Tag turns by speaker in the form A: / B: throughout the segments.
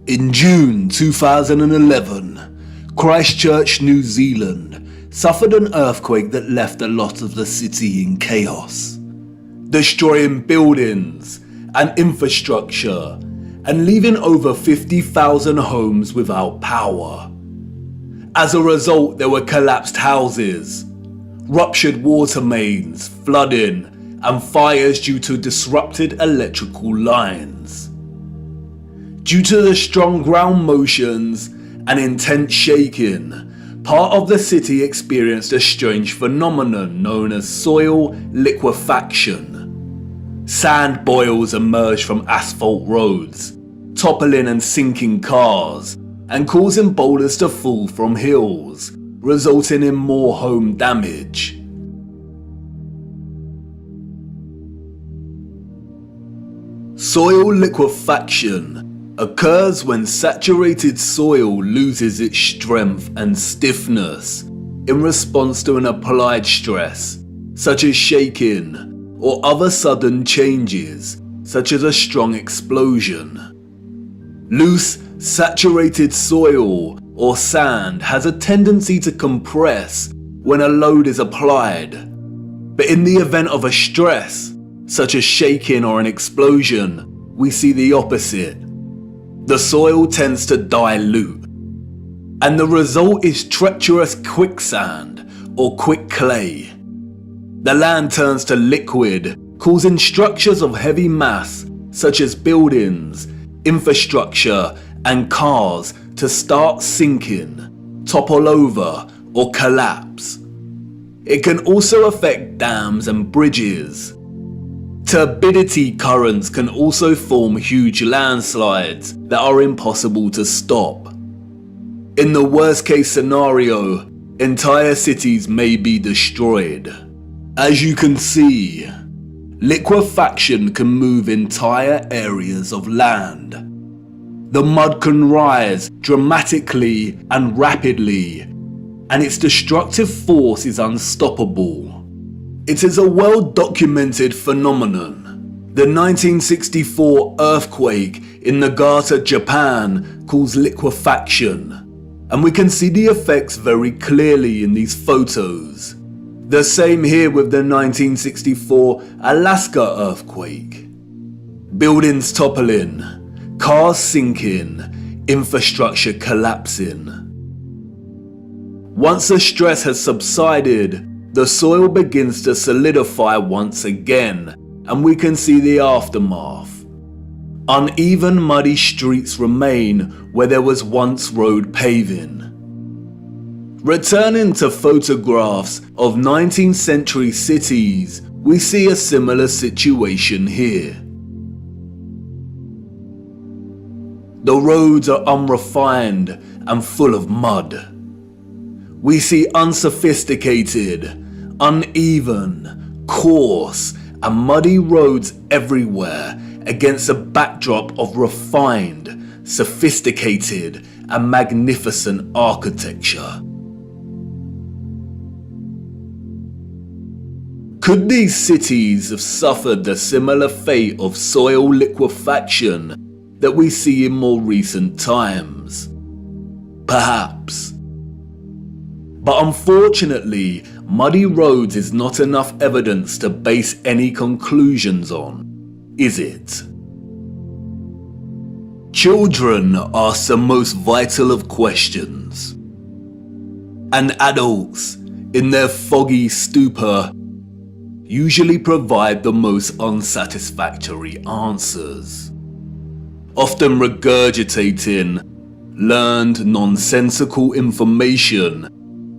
A: In June 2011, Christchurch, New Zealand suffered an earthquake that left a lot of the city in chaos, destroying buildings and infrastructure and leaving over 50,000 homes without power. As a result, there were collapsed houses, ruptured water mains, flooding, and fires due to disrupted electrical lines. Due to the strong ground motions and intense shaking, part of the city experienced a strange phenomenon known as soil liquefaction. Sand boils emerged from asphalt roads, toppling and sinking cars, and causing boulders to fall from hills, resulting in more home damage. Soil liquefaction occurs when saturated soil loses its strength and stiffness in response to an applied stress, such as shaking or other sudden changes, such as a strong explosion. Loose, saturated soil or sand has a tendency to compress when a load is applied, but in the event of a stress, such as shaking or an explosion, we see the opposite. The soil tends to dilute, and the result is treacherous quicksand or quick clay. The land turns to liquid, causing structures of heavy mass such as buildings, infrastructure, and cars to start sinking, topple over, or collapse. It can also affect dams and bridges. Turbidity currents can also form huge landslides that are impossible to stop. In the worst case scenario, entire cities may be destroyed. As you can see, liquefaction can move entire areas of land. The mud can rise dramatically and rapidly, and its destructive force is unstoppable. It is a well-documented phenomenon. The 1964 earthquake in Nagata, Japan caused liquefaction, and we can see the effects very clearly in these photos. The same here with the 1964 Alaska earthquake. Buildings toppling, cars sinking, infrastructure collapsing. Once the stress has subsided, the soil begins to solidify once again, and we can see the aftermath. Uneven, muddy streets remain where there was once road paving. Returning to photographs of 19th century cities, we see a similar situation here. The roads are unrefined and full of mud. We see unsophisticated, uneven, coarse, and muddy roads everywhere against a backdrop of refined, sophisticated, and magnificent architecture. Could these cities have suffered the similar fate of soil liquefaction that we see in more recent times? Perhaps. But unfortunately, muddy roads is not enough evidence to base any conclusions on, is it? Children ask the most vital of questions, and adults, in their foggy stupor, usually provide the most unsatisfactory answers, often regurgitating learned nonsensical information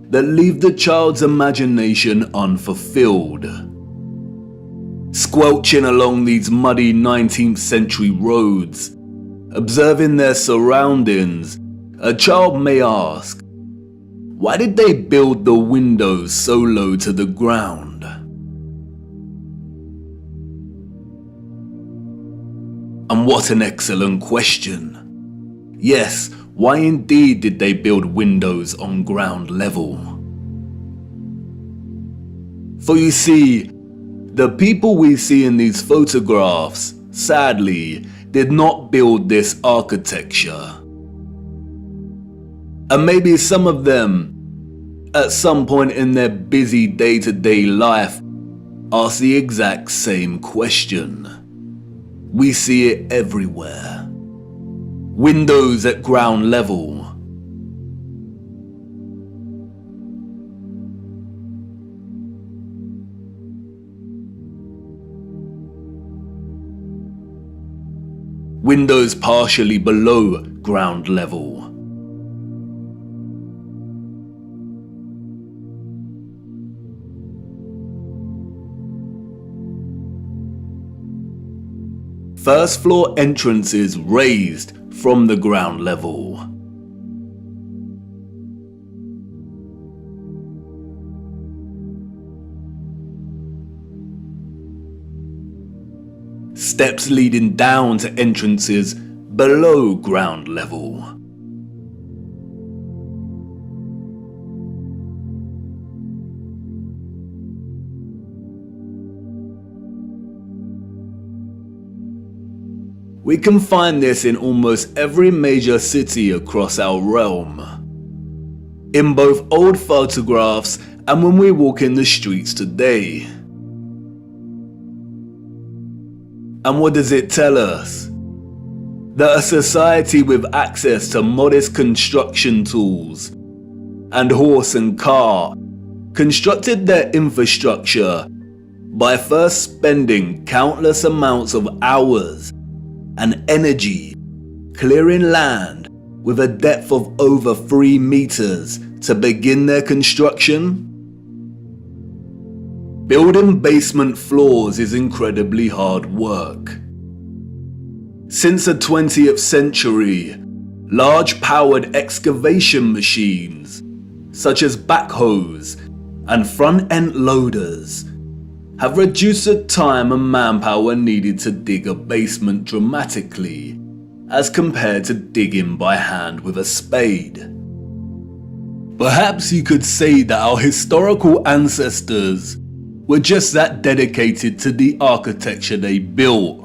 A: that leave the child's imagination unfulfilled. Squelching along these muddy 19th century roads, observing their surroundings, a child may ask, why did they build the windows so low to the ground? And what an excellent question. Yes, why indeed did they build windows on ground level? For you see, the people we see in these photographs, sadly, did not build this architecture. And maybe some of them, at some point in their busy day-to-day life, ask the exact same question. We see it everywhere. Windows at ground level. Windows partially below ground level. First floor entrances raised from the ground level. Steps leading down to entrances below ground level. We can find this in almost every major city across our realm. In both old photographs and when we walk in the streets today. And what does it tell us? That a society with access to modest construction tools and horse and car constructed their infrastructure by first spending countless amounts of hours and energy clearing land with a depth of over 3 meters to begin their construction. Building basement floors is incredibly hard work. Since the 20th century, large powered excavation machines, such as backhoes and front-end loaders, have reduced the time and manpower needed to dig a basement dramatically, as compared to digging by hand with a spade. Perhaps you could say that our historical ancestors were just that dedicated to the architecture they built.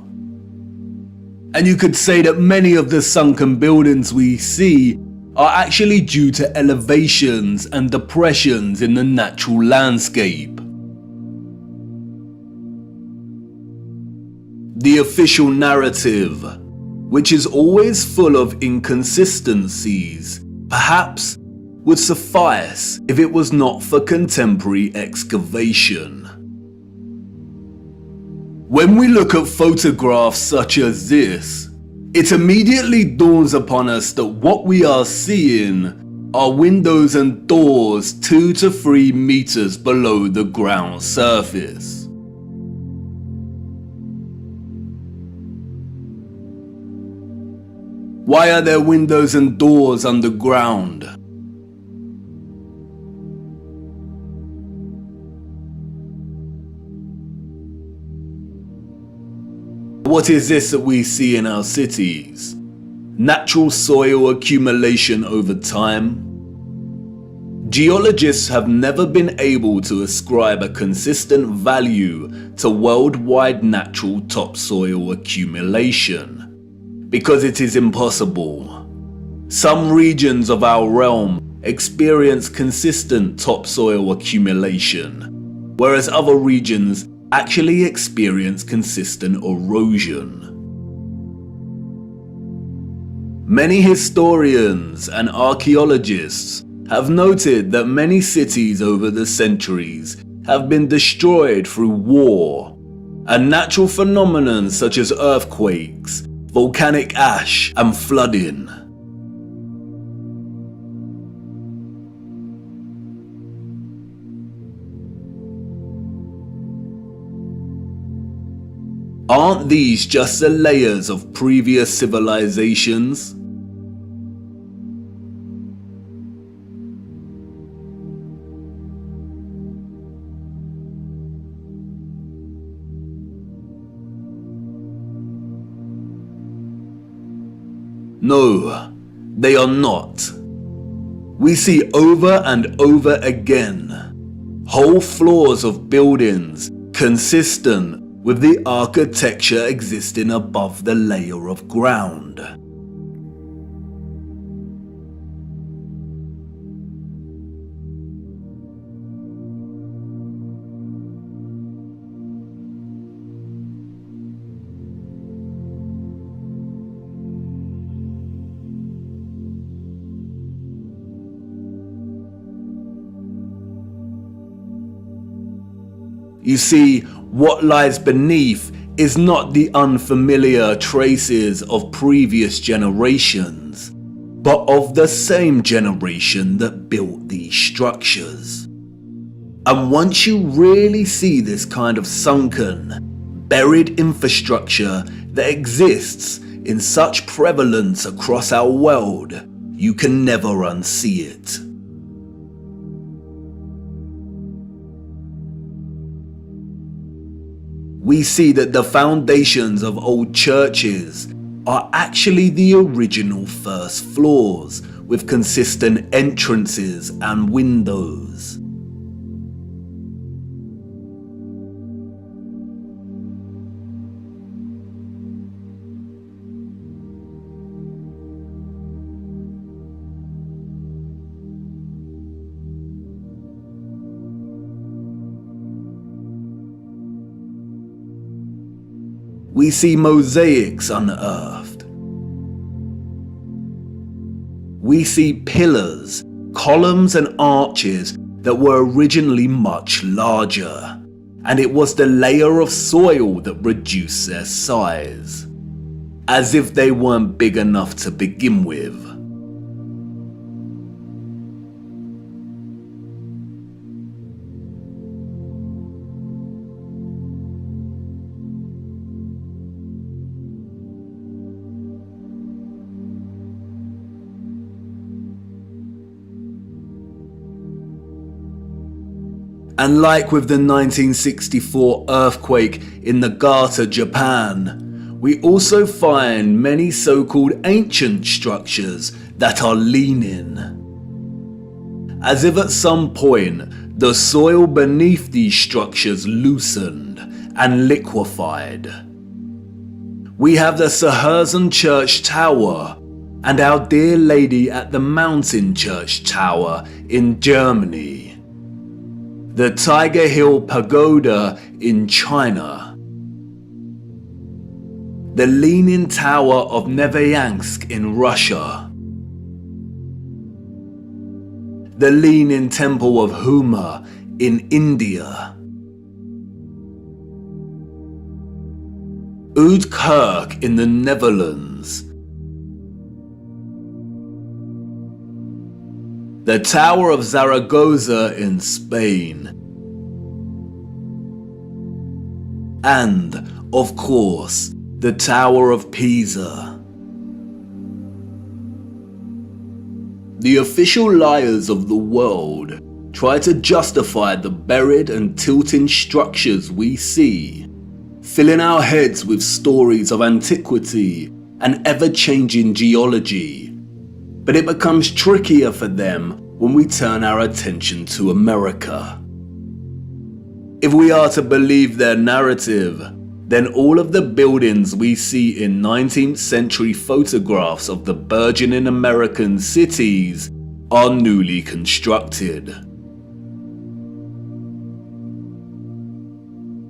A: And you could say that many of the sunken buildings we see are actually due to elevations and depressions in the natural landscape. The official narrative, which is always full of inconsistencies, perhaps would suffice if it was not for contemporary excavation. When we look at photographs such as this, it immediately dawns upon us that what we are seeing are windows and doors 2 to 3 meters below the ground surface. Why are there windows and doors underground? What is this that we see in our cities? Natural soil accumulation over time? Geologists have never been able to ascribe a consistent value to worldwide natural topsoil accumulation, because it is impossible. Some regions of our realm experience consistent topsoil accumulation, whereas other regions actually experience consistent erosion. Many historians and archaeologists have noted that many cities over the centuries have been destroyed through war, and natural phenomena such as earthquakes, volcanic ash, and flooding. Aren't these just the layers of previous civilizations? No, they are not. We see over and over again whole floors of buildings consistent with the architecture existing above the layer of ground. You see, what lies beneath is not the unfamiliar traces of previous generations, but of the same generation that built these structures. And once you really see this kind of sunken, buried infrastructure that exists in such prevalence across our world, you can never unsee it. We see that the foundations of old churches are actually the original first floors, with consistent entrances and windows. We see mosaics unearthed. We see pillars, columns and arches that were originally much larger, and it was the layer of soil that reduced their size, as if they weren't big enough to begin with. And like with the 1964 earthquake in Nagata, Japan, we also find many so-called ancient structures that are leaning, as if at some point the soil beneath these structures loosened and liquefied. We have the Sahersen Church Tower and Our Dear Lady at the Mountain Church Tower in Germany, the Tiger Hill Pagoda in China, the Leaning Tower of Neveyansk in Russia, the Leaning Temple of Huma in India, Oud Kirk in the Netherlands, the Tower of Zaragoza in Spain, and, of course, the Tower of Pisa. The official liars of the world try to justify the buried and tilting structures we see, filling our heads with stories of antiquity and ever-changing geology. But it becomes trickier for them when we turn our attention to America. If we are to believe their narrative, then all of the buildings we see in 19th century photographs of the burgeoning American cities are newly constructed.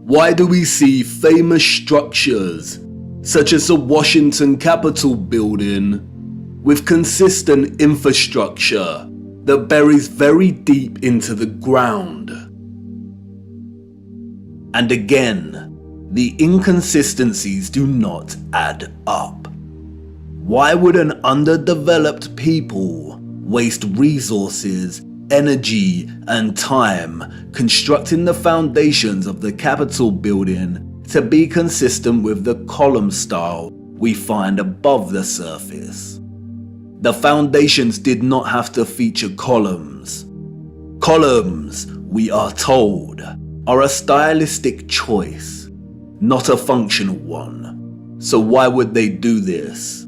A: Why do we see famous structures, such as the Washington Capitol building, with consistent infrastructure that buries very deep into the ground? And again, the inconsistencies do not add up. Why would an underdeveloped people waste resources, energy, and time constructing the foundations of the Capitol building to be consistent with the column style we find above the surface? The foundations did not have to feature columns. Columns, we are told, are a stylistic choice, not a functional one. So why would they do this?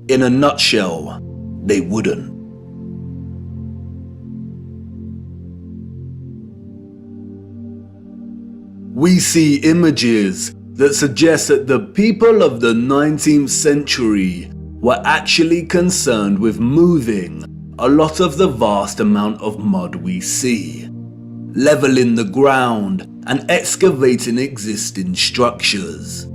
A: In a nutshell, they wouldn't. we see images that suggest that the people of the 19th century were actually concerned with moving a lot of the vast amount of mud we see, leveling the ground and excavating existing structures.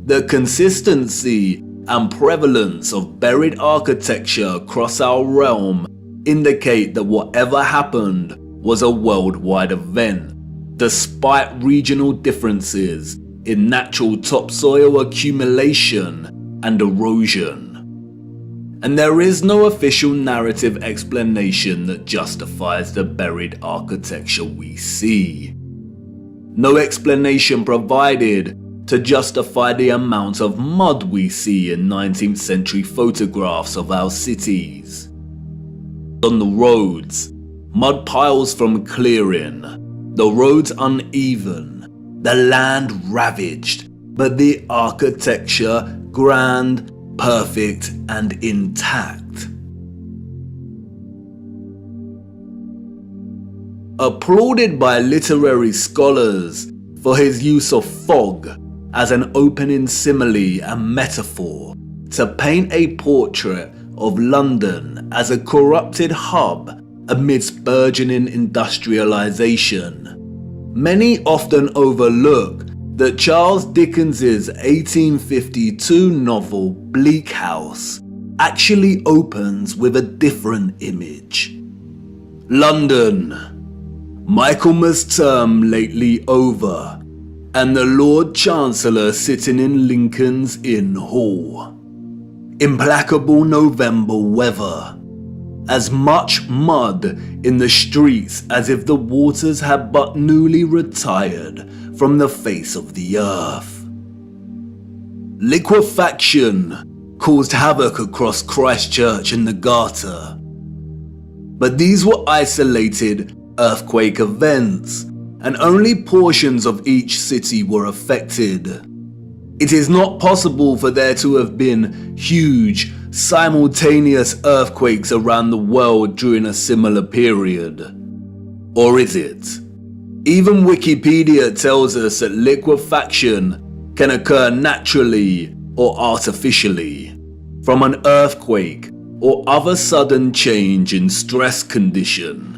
A: The consistency and prevalence of buried architecture across our realm indicate that whatever happened was a worldwide event, despite regional differences in natural topsoil accumulation and erosion. And there is no official narrative explanation that justifies the buried architecture we see. No explanation provided to justify the amount of mud we see in 19th century photographs of our cities. On the roads, mud piles from clearing, the roads uneven, the land ravaged, but the architecture grand, perfect and intact. Applauded by literary scholars for his use of fog as an opening simile and metaphor to paint a portrait of London as a corrupted hub amidst burgeoning industrialization, many often overlook that Charles Dickens's 1852 novel Bleak House actually opens with a different image. London, Michaelmas term lately over, and the Lord Chancellor sitting in Lincoln's Inn Hall. Implacable November weather. As much mud in the streets as if the waters had but newly retired from the face of the earth. Liquefaction caused havoc across Christchurch and the Garter. But these were isolated earthquake events, and only portions of each city were affected. It is not possible for there to have been huge, simultaneous earthquakes around the world during a similar period. Or is it? Even Wikipedia tells us that liquefaction can occur naturally or artificially, from an earthquake or other sudden change in stress condition.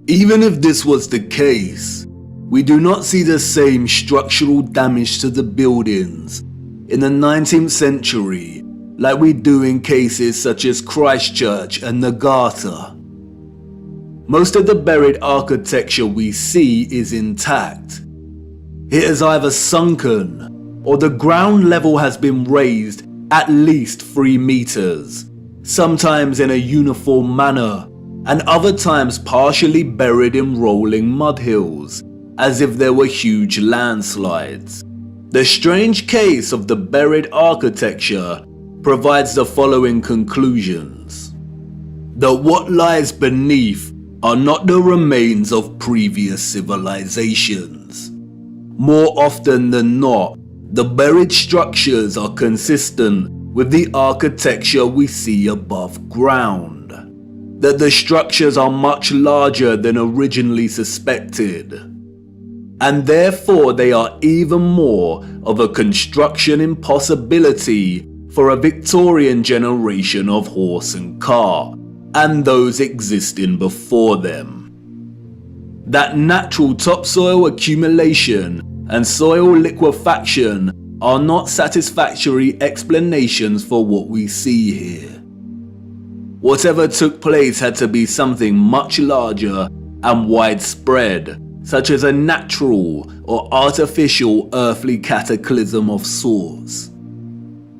A: Even if this was the case, we do not see the same structural damage to the buildings in the 19th century like we do in cases such as Christchurch and the Garter. Most of the buried architecture we see is intact. It is either sunken or the ground level has been raised at least 3 meters, sometimes in a uniform manner, and other times partially buried in rolling mud hills, as if there were huge landslides. The strange case of the buried architecture provides the following conclusions: that what lies beneath are not the remains of previous civilizations. More often than not, the buried structures are consistent with the architecture we see above ground. That the structures are much larger than originally suspected, and therefore they are even more of a construction impossibility for a Victorian generation of horse and car, and those existing before them. That natural topsoil accumulation and soil liquefaction are not satisfactory explanations for what we see here. Whatever took place had to be something much larger and widespread, such as a natural or artificial earthly cataclysm of sorts.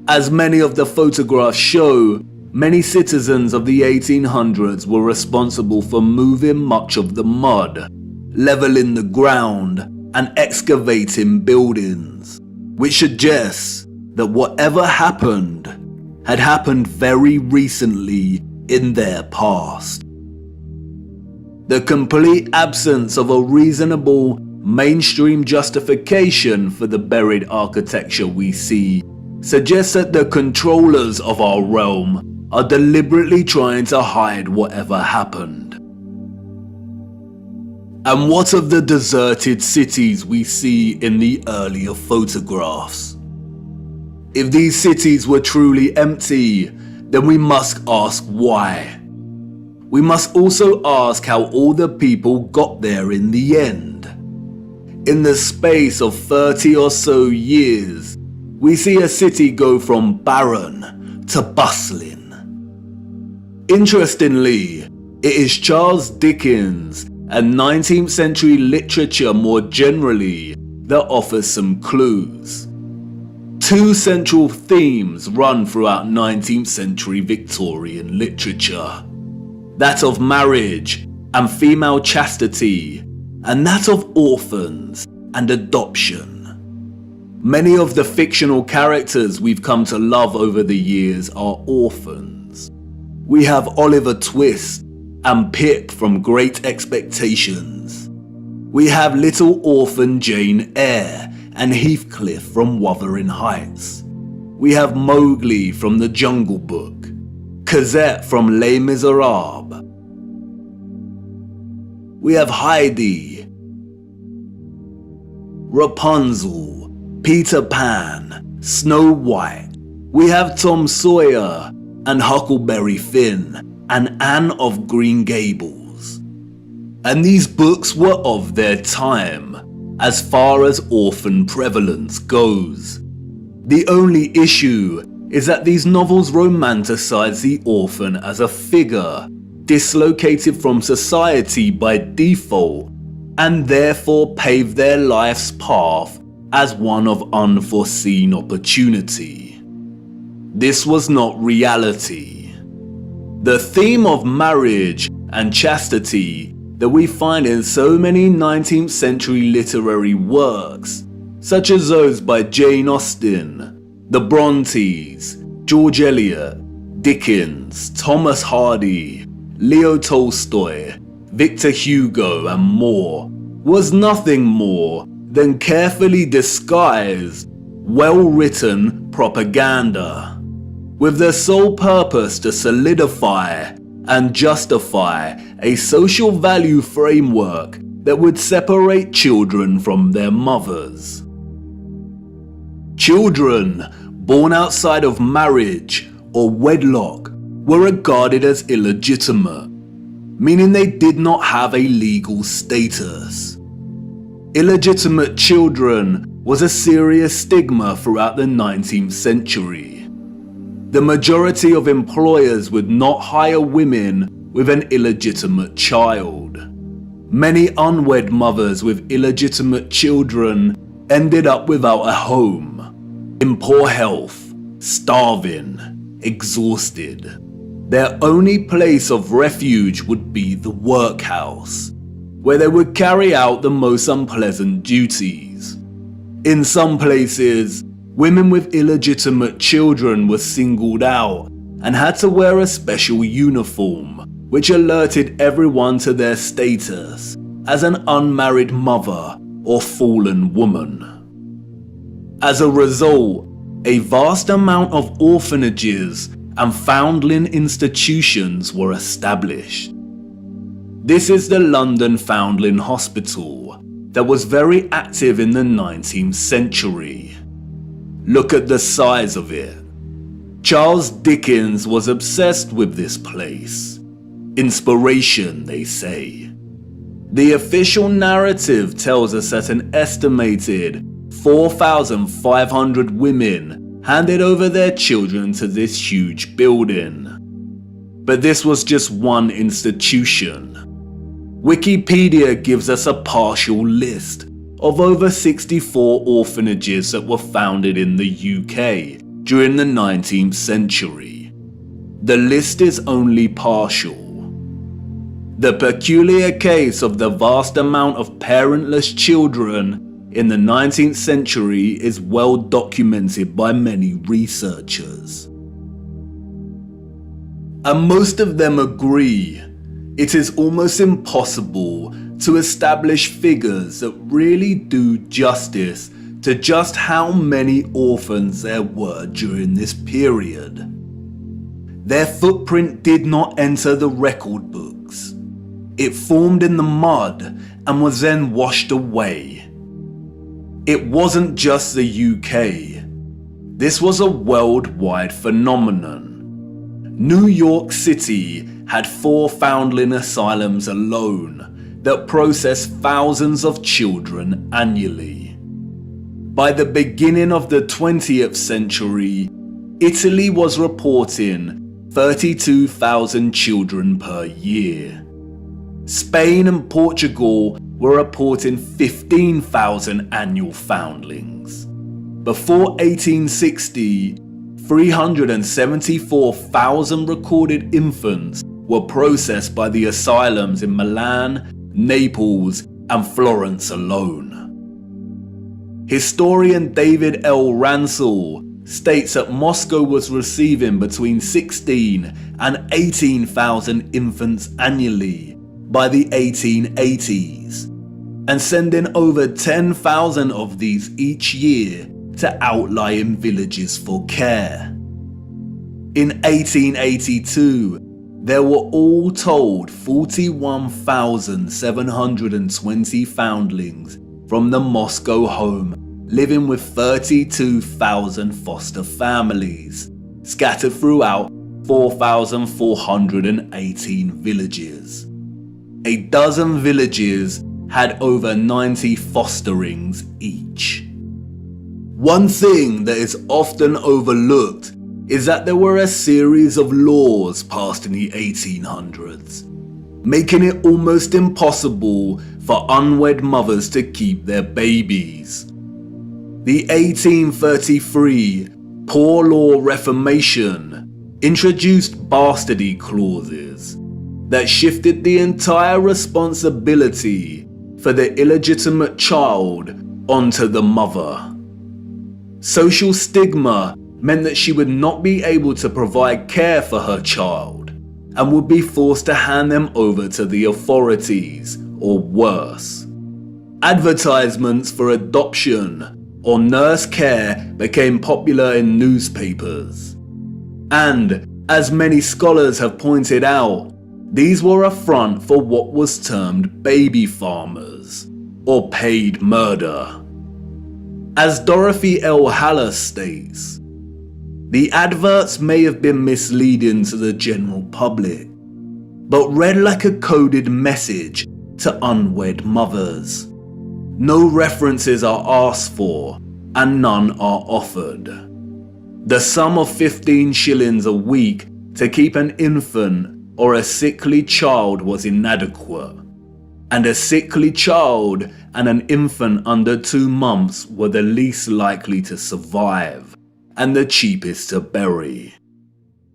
A: As many of the photographs show, many citizens of the 1800s were responsible for moving much of the mud, leveling the ground, and excavating buildings, which suggests that whatever happened had happened very recently in their past. The complete absence of a reasonable mainstream justification for the buried architecture we see suggests that the controllers of our realm are deliberately trying to hide whatever happened. And what of the deserted cities we see in the earlier photographs? If these cities were truly empty, then we must ask why. We must also ask how all the people got there in the end. In the space of 30 or so years, we see a city go from barren to bustling. Interestingly, it is Charles Dickens and 19th century literature more generally that offers some clues. Two central themes run throughout 19th century Victorian literature: that of marriage and female chastity, and that of orphans and adoption. Many of the fictional characters we've come to love over the years are orphans. We have Oliver Twist and Pip from Great Expectations. We have little orphan Jane Eyre and Heathcliff from Wuthering Heights. We have Mowgli from The Jungle Book, Cosette from Les Miserables. We have Heidi, Rapunzel, Peter Pan, Snow White. We have Tom Sawyer and Huckleberry Finn and Anne of Green Gables. And these books were of their time, as far as orphan prevalence goes. The only issue is that these novels romanticize the orphan as a figure dislocated from society by default, and therefore pave their life's path as one of unforeseen opportunity. This was not reality. The theme of marriage and chastity that we find in so many 19th century literary works, such as those by Jane Austen, the Brontes, George Eliot, Dickens, Thomas Hardy, Leo Tolstoy, Victor Hugo, and more, was nothing more than carefully disguised, well-written propaganda, with the sole purpose to solidify and justify a social value framework that would separate children from their mothers. Children born outside of marriage or wedlock were regarded as illegitimate, meaning they did not have a legal status. Illegitimate children was a serious stigma throughout the 19th century. The majority of employers would not hire women with an illegitimate child. Many unwed mothers with illegitimate children ended up without a home, in poor health, starving, exhausted. Their only place of refuge would be the workhouse, where they would carry out the most unpleasant duties. In some places, women with illegitimate children were singled out and had to wear a special uniform, which alerted everyone to their status as an unmarried mother or fallen woman. As a result, a vast amount of orphanages and foundling institutions were established. This is the London Foundling Hospital that was very active in the 19th century. Look at the size of it. Charles Dickens was obsessed with this place. Inspiration, they say. The official narrative tells us that an estimated 4,500 women handed over their children to this huge building. But this was just one institution. Wikipedia gives us a partial list of over 64 orphanages that were founded in the UK during the 19th century. The list is only partial. The peculiar case of the vast amount of parentless children in the 19th century is well documented by many researchers. And most of them agree it is almost impossible to establish figures that really do justice to just how many orphans there were during this period. Their footprint did not enter the record books. It formed in the mud and was then washed away. It wasn't just the UK. This was a worldwide phenomenon. New York City had 4 foundling asylums alone that processed thousands of children annually. By the beginning of the 20th century, Italy was reporting 32,000 children per year. Spain and Portugal were reporting 15,000 annual foundlings. Before 1860, 374,000 recorded infants were processed by the asylums in Milan, Naples, and Florence alone. Historian David L. Ransell states that Moscow was receiving between 16 and 18,000 infants annually by the 1880s, and sending over 10,000 of these each year to outlying villages for care. In 1882, there were all told 41,720 foundlings from the Moscow home, living with 32,000 foster families, scattered throughout 4,418 villages. A dozen villages had over 90 fosterings each. One thing that is often overlooked is that there were a series of laws passed in the 1800s, making it almost impossible for unwed mothers to keep their babies. The 1833 Poor Law Reformation introduced bastardy clauses that shifted the entire responsibility for the illegitimate child onto the mother. Social stigma meant that she would not be able to provide care for her child and would be forced to hand them over to the authorities, or worse. Advertisements for adoption or nurse care became popular in newspapers. And, as many scholars have pointed out, these were a front for what was termed baby farmers, or paid murder. As Dorothy L. Haller states, the adverts may have been misleading to the general public, but read like a coded message to unwed mothers. No references are asked for, and none are offered. The sum of 15 shillings a week to keep an infant or a sickly child was inadequate, and a sickly child and an infant under 2 months were the least likely to survive, and the cheapest to bury.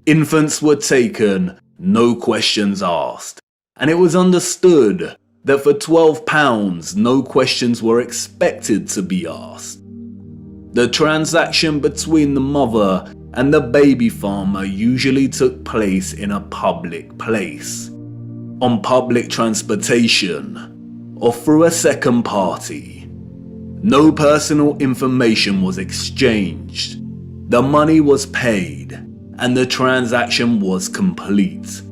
A: Infants were taken, no questions asked, and it was understood that for £12 no questions were expected to be asked. The transaction between the mother and the baby farmer usually took place in a public place, on public transportation, or through a second party. No personal information was exchanged. The money was paid, and the transaction was complete.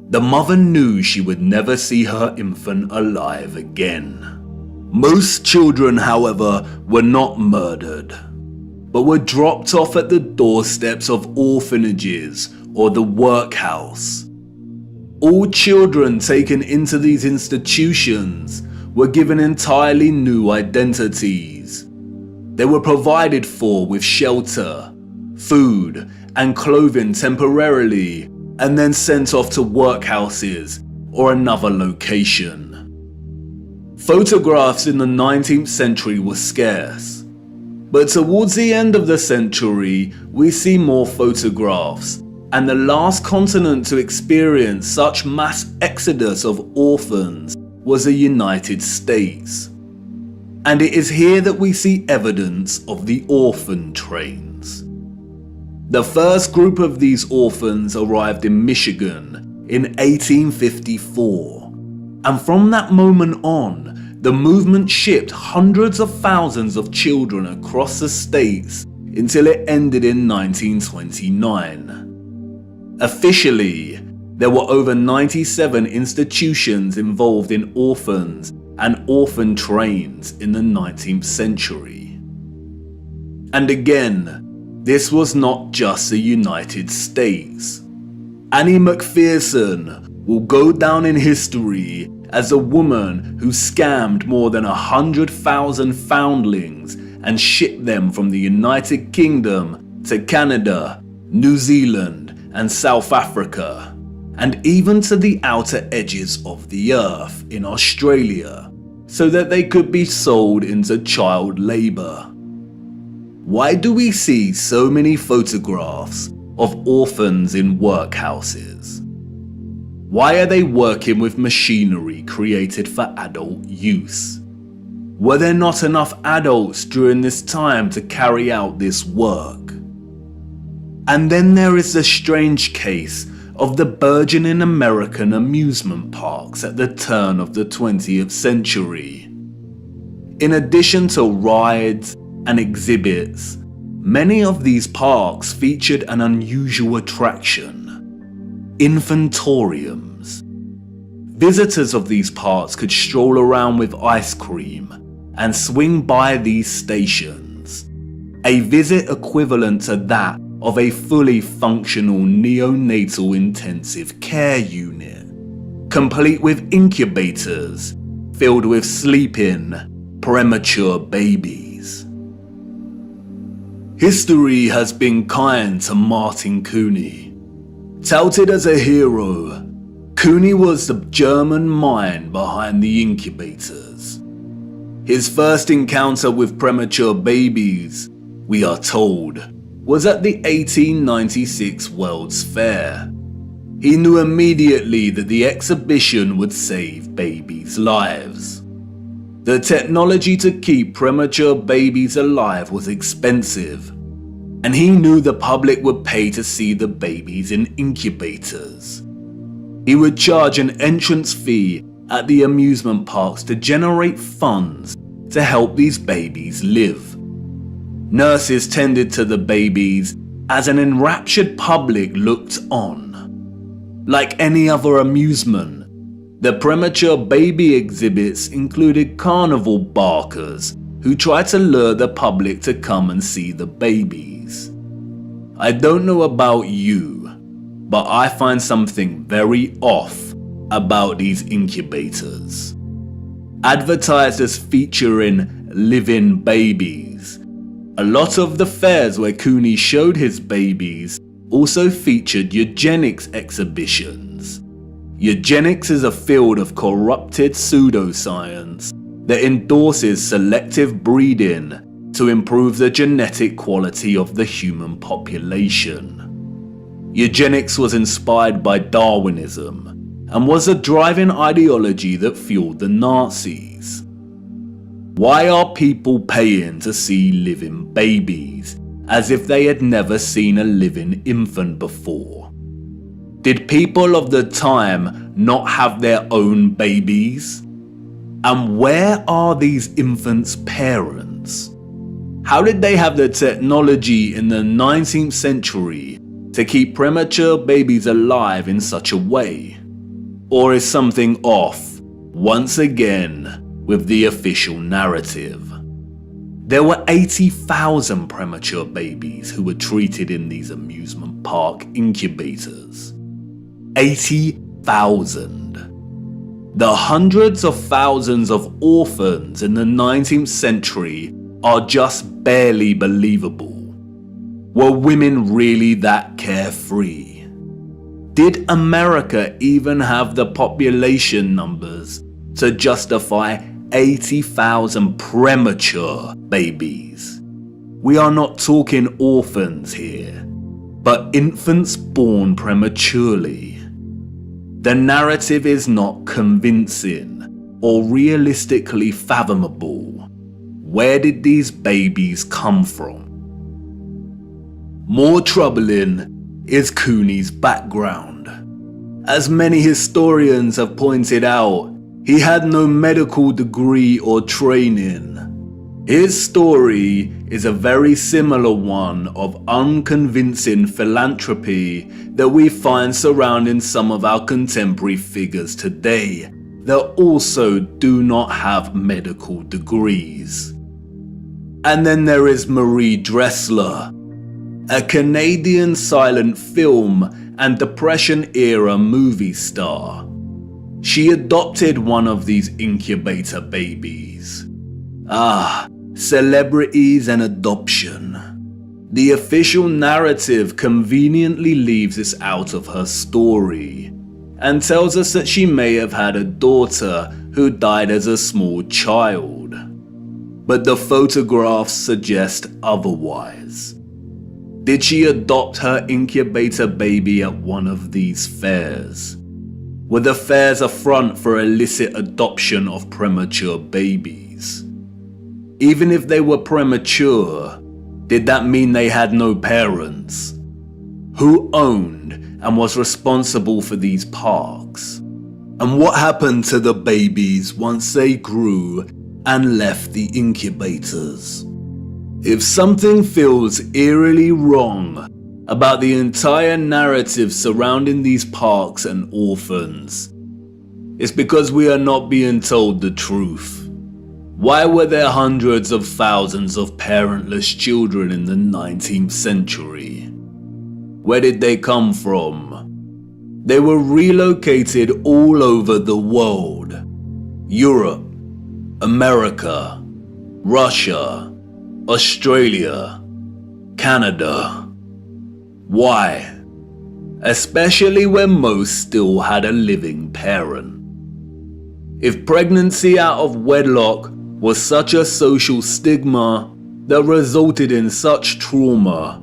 A: The mother knew she would never see her infant alive again. Most children, however, were not murdered, but were dropped off at the doorsteps of orphanages or the workhouse. All children taken into these institutions were given entirely new identities. They were provided for with shelter, food, and clothing temporarily, and then sent off to workhouses or another location. Photographs in the 19th century were scarce, but towards the end of the century we see more photographs And the last continent to experience such mass exodus of orphans was the United States. And it is here that we see evidence of the orphan trains. The first group of these orphans arrived in Michigan in 1854, and from that moment on, the movement shipped hundreds of thousands of children across the states until it ended in 1929. Officially, there were over 97 institutions involved in orphans and orphan trains in the 19th century. And again, this was not just the United States. Annie Macpherson will go down in history as a woman who scammed more than 100,000 foundlings and shipped them from the United Kingdom to Canada, New Zealand, and South Africa, and even to the outer edges of the earth in Australia, so that they could be sold into child labour. Why do we see so many photographs of orphans in workhouses? Why are they working with machinery created for adult use? Were there not enough adults during this time to carry out this work? And then there is the strange case of the burgeoning American amusement parks at the turn of the 20th century. In addition to rides and exhibits, many of these parks featured an unusual attraction: infantoriums. Visitors of these parks could stroll around with ice cream and swing by these stations, a visit equivalent to that of a fully functional neonatal intensive care unit, complete with incubators filled with sleeping, premature babies. History has been kind to Martin Cooney. Touted as a hero, Cooney was the German mind behind the incubators. His first encounter with premature babies, we are told, was at the 1896 World's Fair. He knew immediately that the exhibition would save babies' lives. The technology to keep premature babies alive was expensive, and he knew the public would pay to see the babies in incubators. He would charge an entrance fee at the amusement parks to generate funds to help these babies live. Nurses tended to the babies as an enraptured public looked on. Like any other amusement, the premature baby exhibits included carnival barkers who tried to lure the public to come and see the babies. I don't know about you, but I find something very off about these incubators. Advertised as featuring living babies, a lot of the fairs where Cooney showed his babies also featured eugenics exhibitions. Eugenics is a field of corrupted pseudoscience that endorses selective breeding to improve the genetic quality of the human population. Eugenics was inspired by Darwinism and was a driving ideology that fueled the Nazis. Why are people paying to see living babies as if they had never seen a living infant before? Did people of the time not have their own babies? And where are these infants' parents? How did they have the technology in the 19th century to keep premature babies alive in such a way? Or is something off, once again, with the official narrative? There were 80,000 premature babies who were treated in these amusement park incubators. 80,000. The hundreds of thousands of orphans in the 19th century are just barely believable. Were women really that carefree? Did America even have the population numbers to justify 80,000 premature babies? We are not talking orphans here, but infants born prematurely. The narrative is not convincing or realistically fathomable. Where did these babies come from? More troubling is Cooney's background. As many historians have pointed out, he had no medical degree or training. His story is a very similar one of unconvincing philanthropy that we find surrounding some of our contemporary figures today that also do not have medical degrees. And then there is Marie Dressler, a Canadian silent film and Depression-era movie star. She adopted one of these incubator babies. Celebrities and adoption. The official narrative conveniently leaves this out of her story and tells us that she may have had a daughter who died as a small child. But the photographs suggest otherwise. Did she adopt her incubator baby at one of these fairs? Were the fairs a front for illicit adoption of premature babies? Even if they were premature, did that mean they had no parents? Who owned and was responsible for these parks? And what happened to the babies once they grew and left the incubators? If something feels eerily wrong about the entire narrative surrounding these parks and orphans, it's because we are not being told the truth. Why were there hundreds of thousands of parentless children in the 19th century? Where did they come from? They were relocated all over the world. Europe, America, Russia, Australia, Canada. Why? Especially when most still had a living parent. If pregnancy out of wedlock was such a social stigma that resulted in such trauma,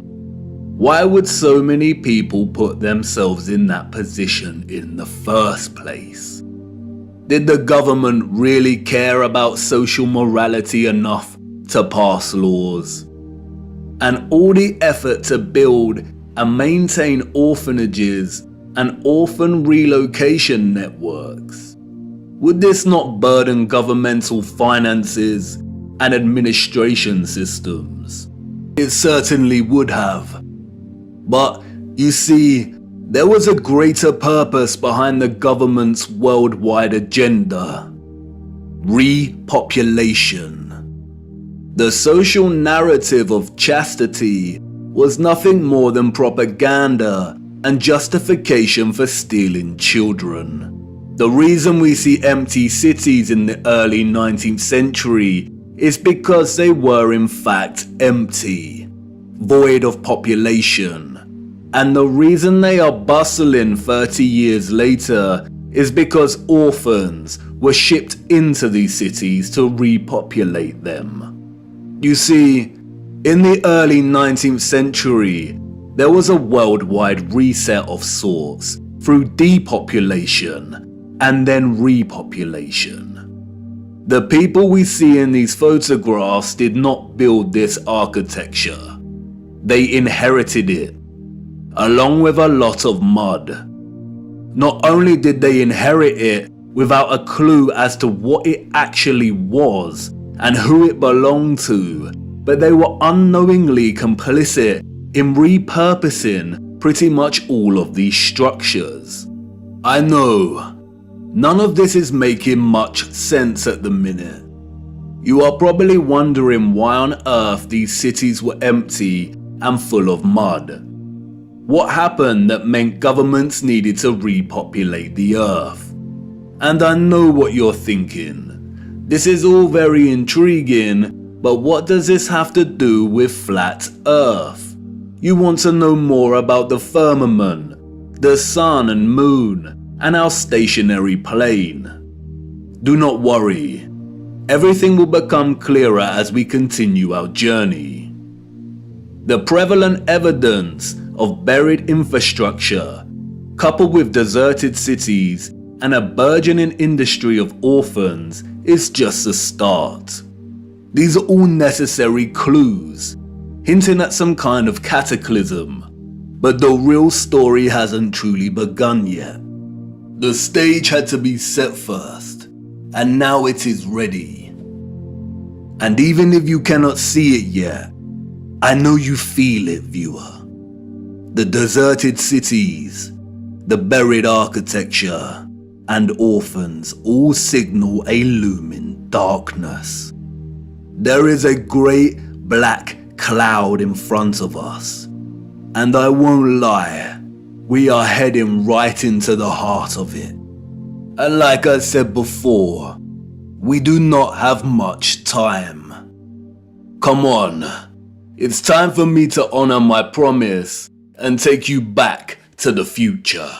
A: why would so many people put themselves in that position in the first place? Did the government really care about social morality enough to pass laws? And all the effort to build and maintain orphanages and orphan relocation networks, would this not burden governmental finances and administration systems? It certainly would have. But you see, there was a greater purpose behind the government's worldwide agenda: repopulation. The social narrative of chastity was nothing more than propaganda and justification for stealing children. The reason we see empty cities in the early 19th century is because they were in fact empty, void of population. And the reason they are bustling 30 years later is because orphans were shipped into these cities to repopulate them. You see, in the early 19th century, there was a worldwide reset of sorts through depopulation and then repopulation. The people we see in these photographs did not build this architecture. They inherited it, along with a lot of mud. Not only did they inherit it without a clue as to what it actually was and who it belonged to, but they were unknowingly complicit in repurposing pretty much all of these structures. I know, none of this is making much sense at the minute. You are probably wondering why on earth these cities were empty and full of mud. What happened that meant governments needed to repopulate the earth? And I know what you're thinking. This is all very intriguing, but what does this have to do with flat earth? You want to know more about the firmament, the sun and moon, and our stationary plane. Do not worry. Everything will become clearer as we continue our journey. The prevalent evidence of buried infrastructure, coupled with deserted cities and a burgeoning industry of orphans, is just a start. These are all necessary clues, hinting at some kind of cataclysm, but the real story hasn't truly begun yet. The stage had to be set first, and now it is ready. And even if you cannot see it yet, I know you feel it, viewer. The deserted cities, the buried architecture, and orphans all signal a looming darkness. There is a great black cloud in front of us, and I won't lie, we are heading right into the heart of it. And like I said before, we do not have much time. Come on, it's time for me to honor my promise and take you back to the future.